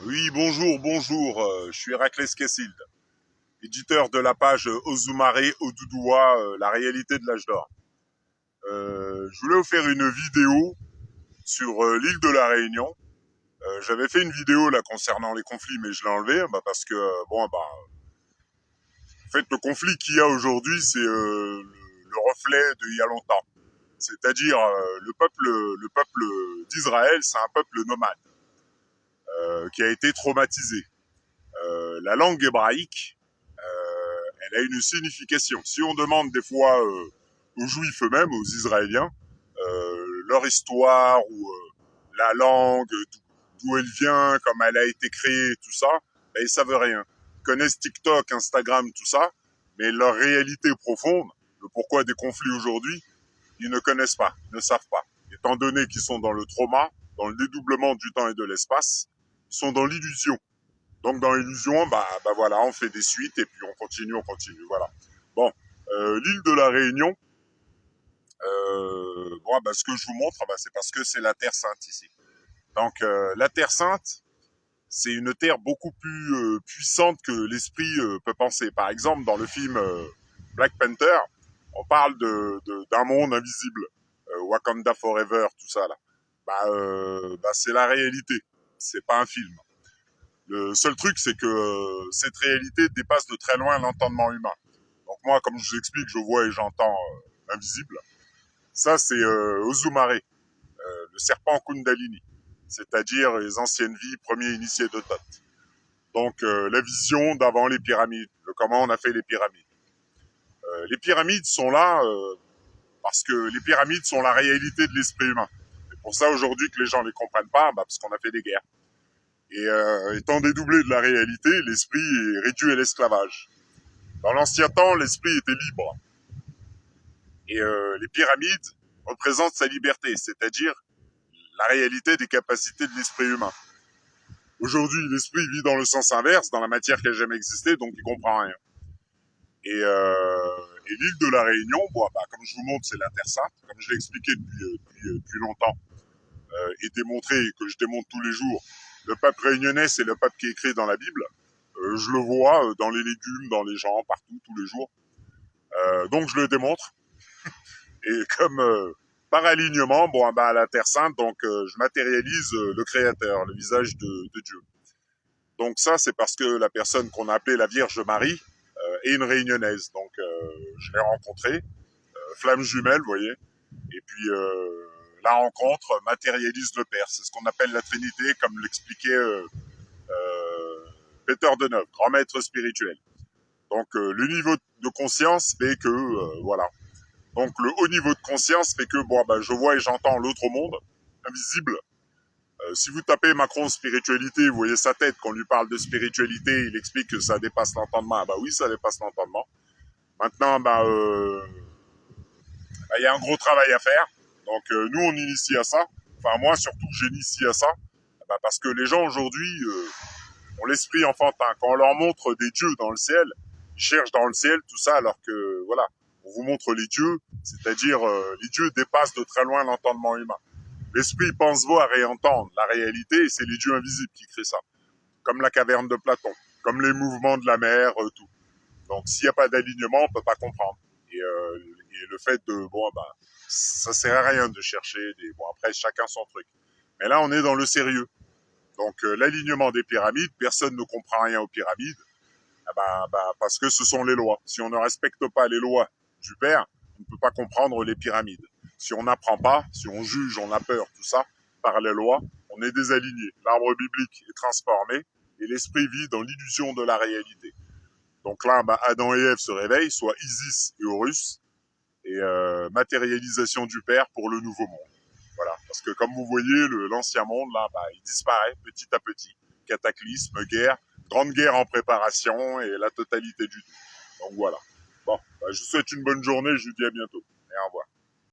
Oui, bonjour, je suis Héraclès Kessild, éditeur de la page Ozumare Oduduwa, la réalité de l'âge d'or. Je voulais vous faire une vidéo sur l'île de la Réunion. J'avais fait une vidéo là concernant les conflits, mais je l'ai enlevé parce que en fait, le conflit qu'il y a aujourd'hui, c'est le reflet d'il y a longtemps. C'est-à-dire le peuple d'Israël, c'est un peuple nomade qui a été traumatisé. La langue hébraïque, elle a une signification. Si on demande des fois aux Juifs eux-mêmes, aux Israéliens, leur histoire ou la langue, d'où elle vient, comment elle a été créée, tout ça, ben, ils savent rien. Ils connaissent TikTok, Instagram, tout ça, mais leur réalité profonde, le pourquoi des conflits aujourd'hui, ils ne connaissent pas, ils ne savent pas. Étant donné qu'ils sont dans le trauma, dans le dédoublement du temps et de l'espace, ils sont dans l'illusion. Donc dans l'illusion, voilà, on fait des suites et puis on continue, voilà. Bon, l'île de la Réunion, ce que je vous montre, c'est parce que c'est la Terre Sainte ici. Donc la Terre Sainte, c'est une terre beaucoup plus puissante que l'esprit peut penser. Par exemple, dans le film Black Panther, on parle d'un monde invisible, Wakanda Forever, tout ça là. C'est la réalité, c'est pas un film. Le seul truc, c'est que cette réalité dépasse de très loin l'entendement humain. Donc moi, comme je vous explique, je vois et j'entends invisible. Ça, c'est Ozumare, le serpent Kundalini, c'est-à-dire les anciennes vies, premiers initiés de Thoth. Donc la vision d'avant les pyramides, de comment on a fait les pyramides. Les pyramides sont là parce que les pyramides sont la réalité de l'esprit humain. C'est pour ça aujourd'hui que les gens ne les comprennent pas, parce qu'on a fait des guerres. Et étant dédoublé de la réalité, l'esprit est réduit à l'esclavage. Dans l'ancien temps, l'esprit était libre. Et les pyramides représentent sa liberté, c'est-à-dire la réalité des capacités de l'esprit humain. Aujourd'hui, l'esprit vit dans le sens inverse, dans la matière qui n'a jamais existé, donc il comprend rien. Et l'île de la Réunion, comme je vous montre, c'est la Terre Sainte, comme je l'ai expliqué depuis longtemps, et démontré, que je démontre tous les jours. Le peuple réunionnais, c'est le peuple qui est écrit dans la Bible. Je le vois dans les légumes, dans les gens, partout, tous les jours. Donc je le démontre. Et comme par alignement, à la Terre Sainte, donc je matérialise le Créateur, le visage de Dieu. Donc ça, c'est parce que la personne qu'on a appelée la Vierge Marie est une réunionnaise. Donc je l'ai rencontrée, flamme jumelle, vous voyez. Et puis la rencontre matérialise le Père. C'est ce qu'on appelle la Trinité, comme l'expliquait Peter Deneuve, grand maître spirituel. Donc le niveau de conscience fait que voilà. Donc le haut niveau de conscience fait que je vois et j'entends l'autre monde invisible. Si vous tapez Macron spiritualité, vous voyez sa tête. Quand on lui parle de spiritualité, il explique que ça dépasse l'entendement. Oui, ça dépasse l'entendement. Maintenant, y a un gros travail à faire. Donc nous, on initie à ça. Enfin moi, surtout, j'initie à ça. Parce que les gens aujourd'hui ont l'esprit enfantin. Quand on leur montre des dieux dans le ciel, ils cherchent dans le ciel tout ça, alors que voilà, on vous montre les dieux, c'est-à-dire les dieux dépassent de très loin l'entendement humain. L'esprit pense voir et entendre la réalité, et c'est les dieux invisibles qui créent ça. Comme la caverne de Platon, comme les mouvements de la mer, tout. Donc s'il n'y a pas d'alignement, on peut pas comprendre. Et le fait de ça sert à rien de chercher des après chacun son truc. Mais là on est dans le sérieux. Donc l'alignement des pyramides, personne ne comprend rien aux pyramides, parce que ce sont les lois. Si on ne respecte pas les lois du Père, on ne peut pas comprendre les pyramides. Si on n'apprend pas, si on juge, on a peur, tout ça, par les lois, on est désaligné. L'arbre biblique est transformé et l'esprit vit dans l'illusion de la réalité. Donc là, Adam et Ève se réveillent, soit Isis et Horus, et matérialisation du Père pour le nouveau monde. Voilà, parce que comme vous voyez, l'ancien monde, là, il disparaît petit à petit. Cataclysme, guerre, grande guerre en préparation et la totalité du tout. Donc voilà. Bon, je vous souhaite une bonne journée, je vous dis à bientôt. Et au revoir.